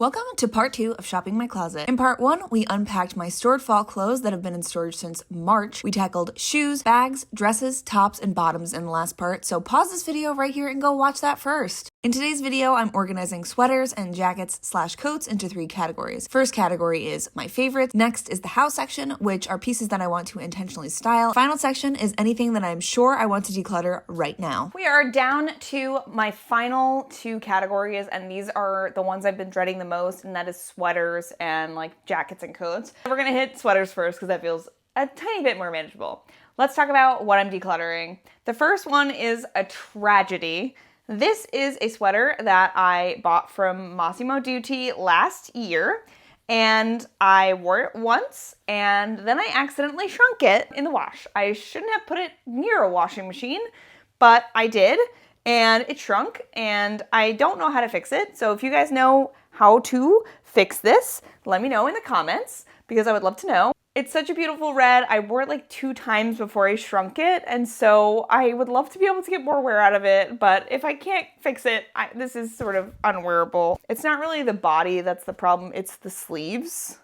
Welcome to part 2 of Shopping My Closet. In part 1, we unpacked my stored fall clothes that have been in storage since March. We tackled shoes, bags, dresses, tops, and bottoms in the last part, so pause this video right here and go watch that first. In today's video, I'm organizing sweaters and jackets/coats into 3 categories. First category is my favorites. Next is the house section, which are pieces that I want to intentionally style. Final section is anything that I'm sure I want to declutter right now. We are down to my final 2 categories, and these are the ones I've been dreading the most, and that is sweaters and like jackets and coats. We're gonna hit sweaters first because that feels a tiny bit more manageable. Let's talk about what I'm decluttering. The first one is a tragedy. This is a sweater that I bought from Massimo Dutti last year, and I wore it once and then I accidentally shrunk it in the wash. I shouldn't have put it near a washing machine, but I did, and it shrunk, and I don't know how to fix it. So if you guys know how to fix this, let me know in the comments because I would love to know. It's such a beautiful red. I wore it like 2 times before I shrunk it, and so I would love to be able to get more wear out of it, but if I can't fix it, this is sort of unwearable. It's not really the body that's the problem, it's the sleeves.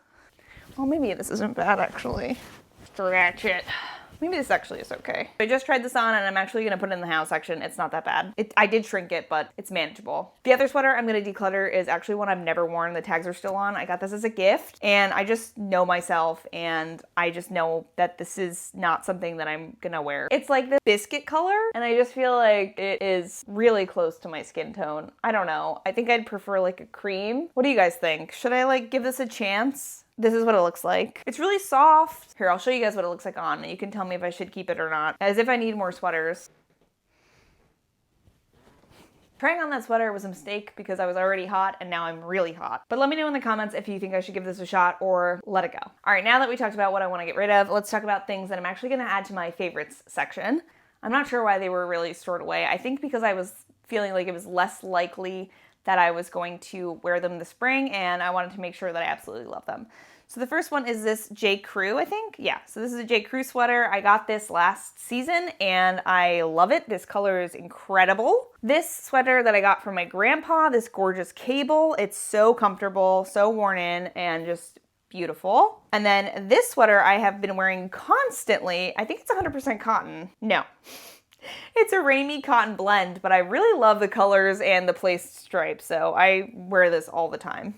Well, maybe this isn't bad actually. Stretch it. Maybe this actually is okay. I just tried this on and I'm actually gonna put it in the house section. It's not that bad. I did shrink it, but it's manageable. The other sweater I'm gonna declutter is actually one I've never worn. The tags are still on. I got this as a gift, and I just know myself, and I just know that this is not something that I'm gonna wear. It's like this biscuit color, and I just feel like it is really close to my skin tone. I don't know. I think I'd prefer like a cream. What do you guys think? Should I like give this a chance? This is what it looks like. It's really soft. Here, I'll show you guys what it looks like on, and you can tell me if I should keep it or not, as if I need more sweaters. Trying on that sweater was a mistake because I was already hot and now I'm really hot. But let me know in the comments if you think I should give this a shot or let it go. All right, now that we talked about what I want to get rid of, let's talk about things that I'm actually going to add to my favorites section. I'm not sure why they were really stored away. I think because I was feeling like it was less likely that I was going to wear them this spring, and I wanted to make sure that I absolutely love them. So the first one is this J. Crew, I think. Yeah, so this is a J. Crew sweater. I got this last season and I love it. This color is incredible. This sweater that I got from my grandpa, this gorgeous cable, it's so comfortable, so worn in, and just beautiful. And then this sweater I have been wearing constantly. I think it's 100% cotton. No. It's a Ramie cotton blend, but I really love the colors and the placed stripes, so I wear this all the time.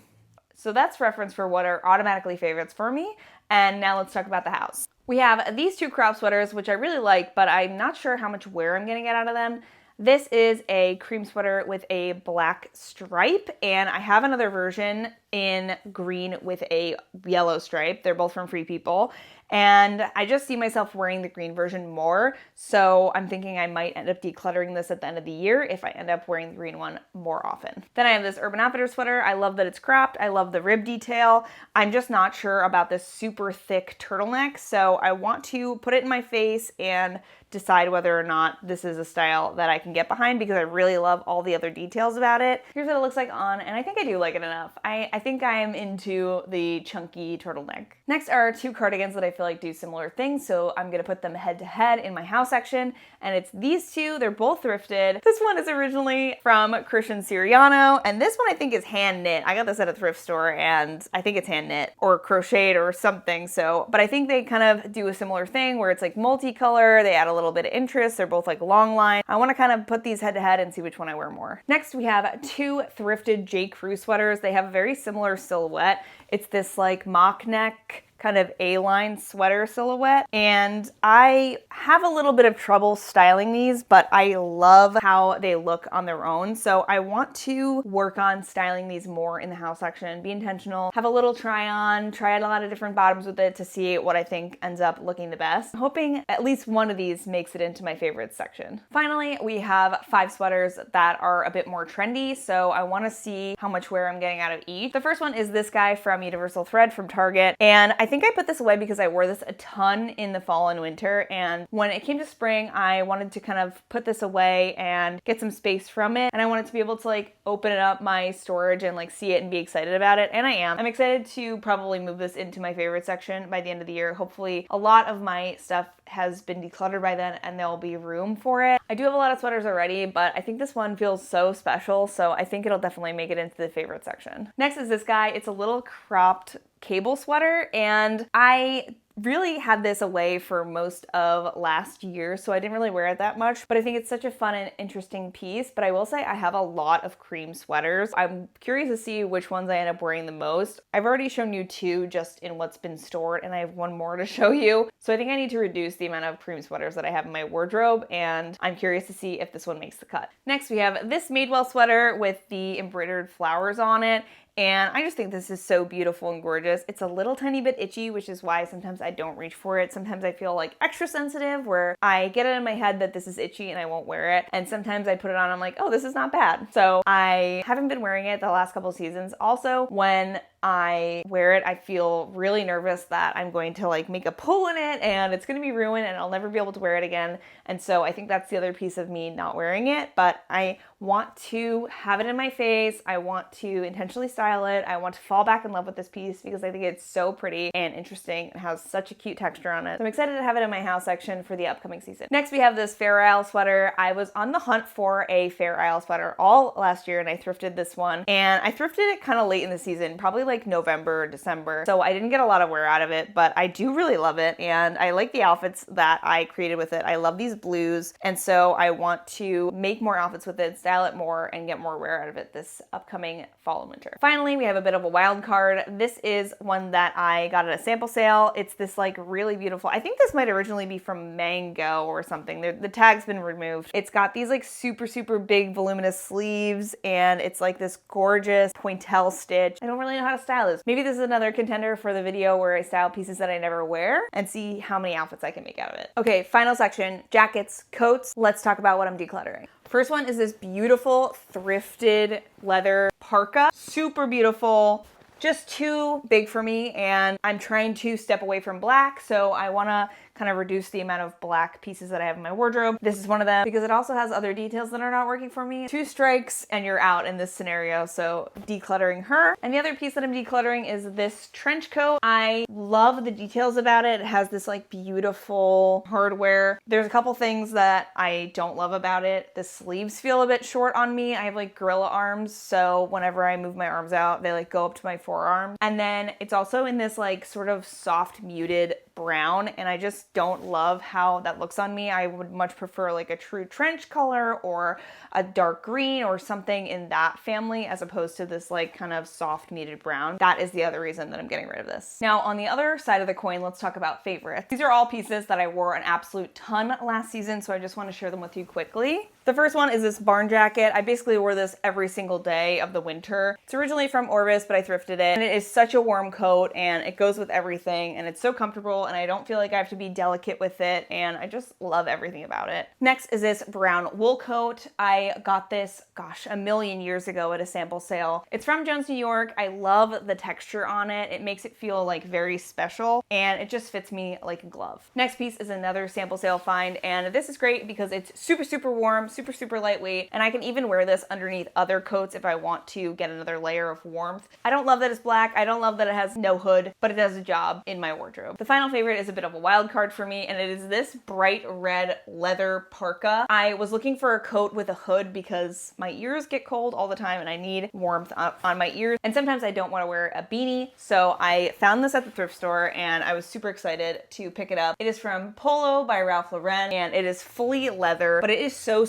So that's reference for what are automatically favorites for me, and now let's talk about the house. We have these 2 crop sweaters, which I really like, but I'm not sure how much wear I'm gonna get out of them. This is a cream sweater with a black stripe, and I have another version in green with a yellow stripe. They're both from Free People, and I just see myself wearing the green version more, so I'm thinking I might end up decluttering this at the end of the year if I end up wearing the green one more often. Then I have this Urban Outfitters sweater. I love that it's cropped. I love the rib detail. I'm just not sure about this super thick turtleneck, so I want to put it in my face and decide whether or not this is a style that I can get behind because I really love all the other details about it. Here's what it looks like on, and I think I do like it enough. I think I'm into the chunky turtleneck. Next are 2 cardigans that I feel like do similar things, so I'm gonna put them head to head in my house section, and it's these 2. They're both thrifted. This one is originally from Christian Siriano, and this one I think is hand knit. I got this at a thrift store, and I think it's hand knit or crocheted or something, so, but I think they kind of do a similar thing where it's like multicolor, they add a little bit of interest, they're both like long line. I want to kind of put these head to head and see which one I wear more. Next we have 2 thrifted J. Crew sweaters. They have a very similar silhouette. It's this like mock neck kind of A-line sweater silhouette, and I have a little bit of trouble styling these, but I love how they look on their own, so I want to work on styling these more in the house section, be intentional, have a little try on, try out a lot of different bottoms with it to see what I think ends up looking the best. I'm hoping at least one of these makes it into my favorites section. Finally, we have 5 sweaters that are a bit more trendy, so I want to see how much wear I'm getting out of each. The first one is this guy from Universal Thread from Target, and I think I put this away because I wore this a ton in the fall and winter, and when it came to spring, I wanted to kind of put this away and get some space from it, and I wanted to be able to like open it up my storage and like see it and be excited about it, and I am. I'm excited to probably move this into my favorite section by the end of the year. Hopefully a lot of my stuff has been decluttered by then and there'll be room for it. I do have a lot of sweaters already, but I think this one feels so special, so I think it'll definitely make it into the favorite section. Next is this guy. It's a little cropped cable sweater, and I really had this away for most of last year, so I didn't really wear it that much, but I think it's such a fun and interesting piece. But I will say I have a lot of cream sweaters. I'm curious to see which ones I end up wearing the most. I've already shown you 2 just in what's been stored, and I have 1 more to show you. So I think I need to reduce the amount of cream sweaters that I have in my wardrobe, and I'm curious to see if this one makes the cut. Next, we have this Madewell sweater with the embroidered flowers on it. And I just think this is so beautiful and gorgeous. It's a little tiny bit itchy, which is why sometimes I don't reach for it. Sometimes I feel like extra sensitive where I get it in my head that this is itchy and I won't wear it. And sometimes I put it on and I'm like, oh, this is not bad. So I haven't been wearing it the last couple seasons. Also, when I wear it, I feel really nervous that I'm going to like make a pull in it and it's going to be ruined and I'll never be able to wear it again. And so I think that's the other piece of me not wearing it, but I want to have it in my face. I want to intentionally style it. I want to fall back in love with this piece because I think it's so pretty and interesting and has such a cute texture on it. So I'm excited to have it in my house section for the upcoming season. Next, we have this Fair Isle sweater. I was on the hunt for a Fair Isle sweater all last year and I thrifted this one, and I thrifted it kind of late in the season, probably like November, December. So I didn't get a lot of wear out of it, but I do really love it and I like the outfits that I created with it. I love these blues, and so I want to make more outfits with it, style it more, and get more wear out of it this upcoming fall and winter. Finally, we have a bit of a wild card. This is one that I got at a sample sale. It's this like really beautiful, I think this might originally be from Mango or something. The tag's been removed. It's got these like super big voluminous sleeves, and it's like this gorgeous pointelle stitch. I don't really know how to style this. Maybe this is another contender for the video where I style pieces that I never wear and see how many outfits I can make out of it. Okay, final section, jackets, coats. Let's talk about what I'm decluttering. First one is this beautiful thrifted leather parka. Super beautiful. Just too big for me, and I'm trying to step away from black, so I want to kind of reduce the amount of black pieces that I have in my wardrobe. This is one of them because it also has other details that are not working for me. 2 strikes and you're out in this scenario, so decluttering her. And the other piece that I'm decluttering is this trench coat. I love the details about it. It has this like beautiful hardware. There's a couple things that I don't love about it. The sleeves feel a bit short on me. I have like gorilla arms, so whenever I move my arms out, they like go up to my forearm. And then it's also in this like sort of soft muted brown, and I just don't love how that looks on me. I would much prefer like a true trench color or a dark green or something in that family as opposed to this like kind of soft muted brown. That is the other reason that I'm getting rid of this. Now on the other side of the coin, let's talk about favorites. These are all pieces that I wore an absolute ton last season, so I just want to share them with you quickly. The first one is this barn jacket. I basically wore this every single day of the winter. It's originally from Orvis, but I thrifted it, and it is such a warm coat and it goes with everything and it's so comfortable and I don't feel like I have to be delicate with it, and I just love everything about it. Next is this brown wool coat. I got this, gosh, a million years ago at a sample sale. It's from Jones, New York. I love the texture on it. It makes it feel like very special and it just fits me like a glove. Next piece is another sample sale find, and this is great because it's super warm, super lightweight, and I can even wear this underneath other coats if I want to get another layer of warmth. I don't love that it's black. I don't love that it has no hood, but it does a job in my wardrobe. The final favorite is a bit of a wild card for me, and it is this bright red leather parka. I was looking for a coat with a hood because my ears get cold all the time and I need warmth on my ears, and sometimes I don't want to wear a beanie, so I found this at the thrift store and I was super excited to pick it up. It is from Polo by Ralph Lauren, and it is fully leather, but it is so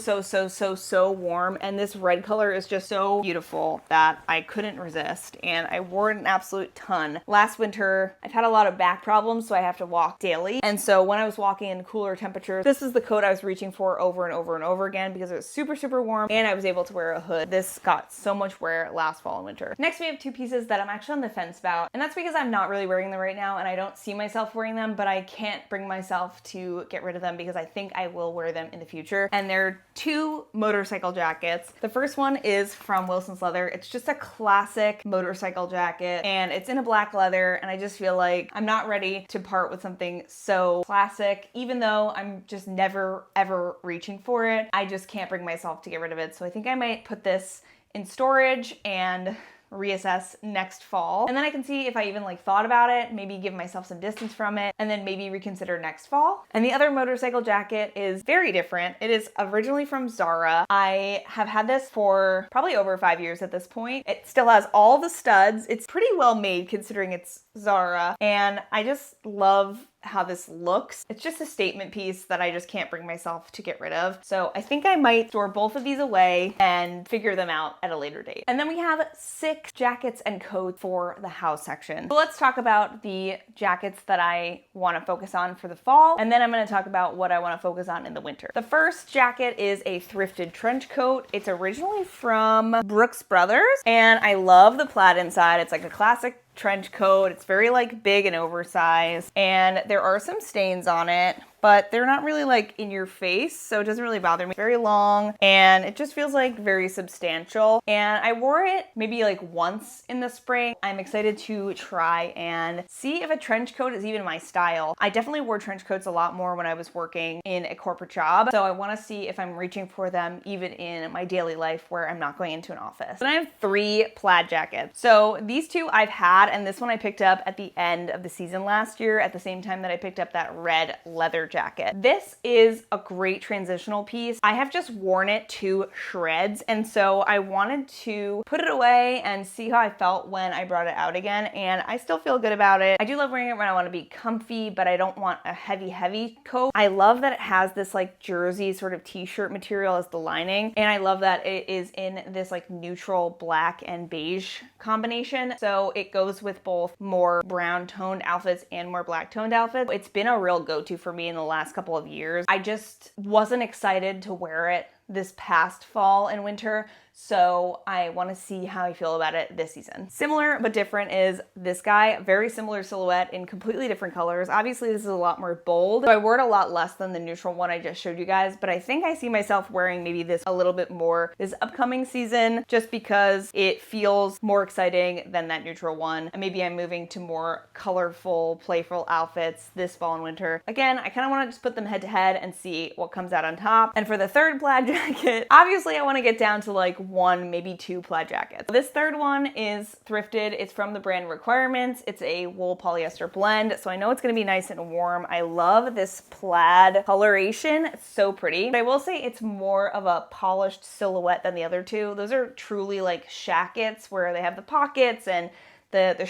warm, and this red color is just so beautiful that I couldn't resist, and I wore it an absolute ton. Last winter, I've had a lot of back problems, so I have to walk daily, and so so when I was walking in cooler temperatures, this is the coat I was reaching for over and over and over again because it was super, super warm and I was able to wear a hood. This got so much wear last fall and winter. Next, we have two pieces that I'm actually on the fence about, and that's because I'm not really wearing them right now and I don't see myself wearing them, but I can't bring myself to get rid of them because I think I will wear them in the future. And they're two motorcycle jackets. The first one is from Wilson's Leather. It's just a classic motorcycle jacket and it's in a black leather, and I just feel like I'm not ready to part with something so classic. Even though I'm just never ever reaching for it, I just can't bring myself to get rid of it. So I think I might put this in storage and reassess next fall. And then I can see if I even thought about it, maybe give myself some distance from it, and then maybe reconsider next fall. And the other motorcycle jacket is very different. It is originally from Zara. I have had this for probably over 5 years at this point. It still has all the studs. It's pretty well made considering it's Zara, and I just love how this looks. It's just a statement piece that I just can't bring myself to get rid of. So I think I might store both of these away and figure them out at a later date. And then we have 6 jackets and coats for the house section. So let's talk about the jackets that I want to focus on for the fall, and then I'm going to talk about what I want to focus on in the winter. The first jacket is a thrifted trench coat. It's originally from Brooks Brothers, and I love the plaid inside. It's like a classic trench coat. It's very big and oversized, and there are some stains on it, but they're not really in your face, so it doesn't really bother me. It's very long and it just feels very substantial, and I wore it maybe once in the spring. I'm excited to try and see if a trench coat is even my style. I definitely wore trench coats a lot more when I was working in a corporate job, so I want to see if I'm reaching for them even in my daily life where I'm not going into an office. Then I have 3 plaid jackets. So these two I've had, and this one I picked up at the end of the season last year at the same time that I picked up that red leather jacket. This is a great transitional piece. I have just worn it to shreds, and so I wanted to put it away and see how I felt when I brought it out again, and I still feel good about it. I do love wearing it when I want to be comfy, but I don't want a heavy coat. I love that it has this jersey sort of t-shirt material as the lining, and I love that it is in this neutral black and beige combination, so it goes with both more brown toned outfits and more black toned outfits. It's been a real go-to for me in the last couple of years. I just wasn't excited to wear it this past fall and winter, so I want to see how I feel about it this season. Similar but different is this guy. Very similar silhouette in completely different colors. Obviously this is a lot more bold, so I wore it a lot less than the neutral one I just showed you guys, but I think I see myself wearing maybe this a little bit more this upcoming season just because it feels more exciting than that neutral one. And maybe I'm moving to more colorful, playful outfits this fall and winter. Again, I kind of want to just put them head to head and see what comes out on top. And for the third plaid jacket, obviously I want to get down to 1, maybe 2 plaid jackets. This third one is thrifted. It's from the brand Requirements. It's a wool polyester blend, so I know it's going to be nice and warm. I love this plaid coloration. It's so pretty. But I will say it's more of a polished silhouette than the other two. Those are truly shackets where they have the pockets and the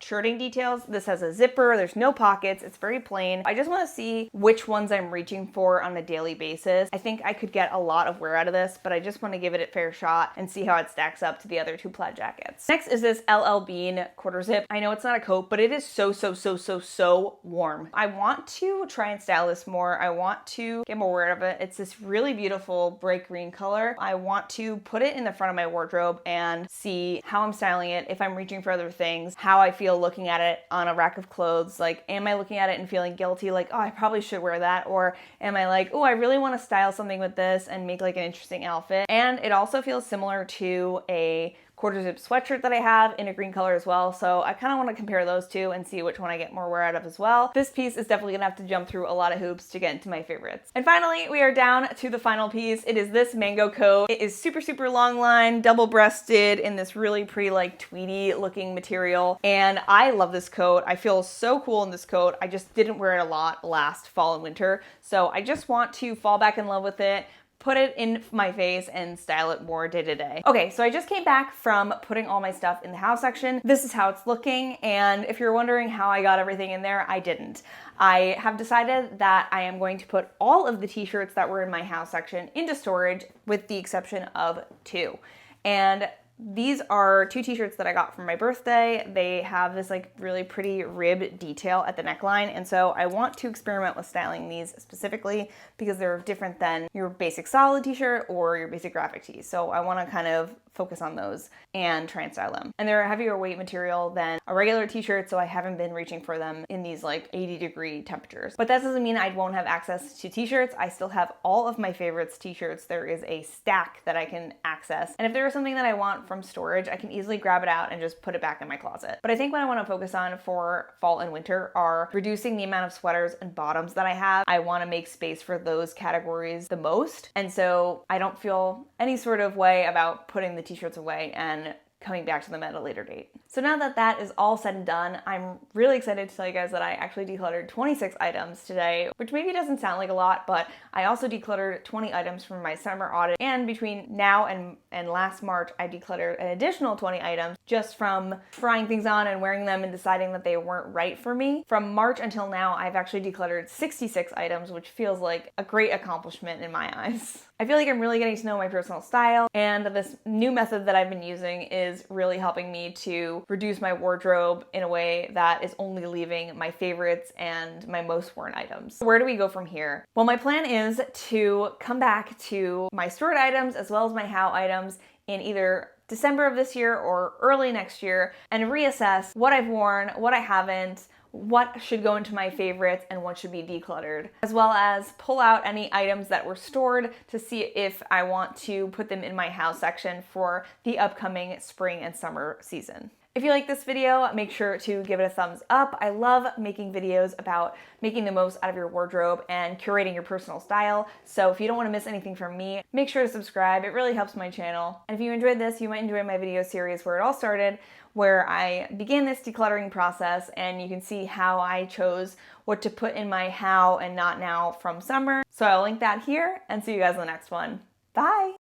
shirting details. This has a zipper, there's no pockets, it's very plain. I just want to see which ones I'm reaching for on a daily basis. I think I could get a lot of wear out of this, but I just want to give it a fair shot and see how it stacks up to the other 2 plaid jackets. Next is this LL Bean quarter zip. I know it's not a coat, but it is so warm. I want to try and style this more. I want to get more wear out of it. It's this really beautiful bright green color. I want to put it in the front of my wardrobe and see how I'm styling it, if I'm reaching for other things, how I feel looking at it on a rack of clothes. Am I looking at it and feeling guilty, oh, I probably should wear that? Or am I oh, I really want to style something with this and make an interesting outfit? And it also feels similar to a quarter zip sweatshirt that I have in a green color as well. So I kind of want to compare those two and see which one I get more wear out of as well. This piece is definitely gonna have to jump through a lot of hoops to get into my favorites. And finally, we are down to the final piece. It is this mango coat. It is super long line, double breasted in this really pretty tweedy looking material. And I love this coat. I feel so cool in this coat. I just didn't wear it a lot last fall and winter. So I just want to fall back in love with it, put it in my face, and style it more day to day. Okay, so I just came back from putting all my stuff in the house section. This is how it's looking, and if you're wondering how I got everything in there, I didn't. I have decided that I am going to put all of the t-shirts that were in my house section into storage with the exception of 2. And These are 2 t-shirts that I got for my birthday. They have this like really pretty ribbed detail at the neckline, and so I want to experiment with styling these specifically because they're different than your basic solid t-shirt or your basic graphic tee. So I want to kind of focus on those and try and style them. And they're a heavier weight material than a regular t-shirt, so I haven't been reaching for them in these like 80-degree temperatures. But that doesn't mean I won't have access to t-shirts. I still have all of my favorites t-shirts. There is a stack that I can access. And if there is something that I want from storage, I can easily grab it out and just put it back in my closet. But I think what I want to focus on for fall and winter are reducing the amount of sweaters and bottoms that I have. I want to make space for those categories the most. And so I don't feel any sort of way about putting the t-shirts away and coming back to them at a later date. So now that that is all said and done, I'm really excited to tell you guys that I actually decluttered 26 items today, which maybe doesn't sound like a lot, but I also decluttered 20 items from my summer audit, and between now and last March, I decluttered an additional 20 items just from trying things on and wearing them and deciding that they weren't right for me. From March until now, I've actually decluttered 66 items, which feels like a great accomplishment in my eyes. I feel like I'm really getting to know my personal style, and this new method that I've been using is really helping me to reduce my wardrobe in a way that is only leaving my favorites and my most worn items. Where do we go from here? Well, my plan is to come back to my stored items as well as my how items in either December of this year or early next year and reassess what I've worn, what I haven't, what should go into my favorites, and what should be decluttered, as well as pull out any items that were stored to see if I want to put them in my house section for the upcoming spring and summer season. If you like this video, make sure to give it a thumbs up. I love making videos about making the most out of your wardrobe and curating your personal style. So if you don't want to miss anything from me, make sure to subscribe. It really helps my channel. And if you enjoyed this, you might enjoy my video series where it all started, where I began this decluttering process, and you can see how I chose what to put in my how and not now from summer. So I'll link that here and see you guys in the next one. Bye!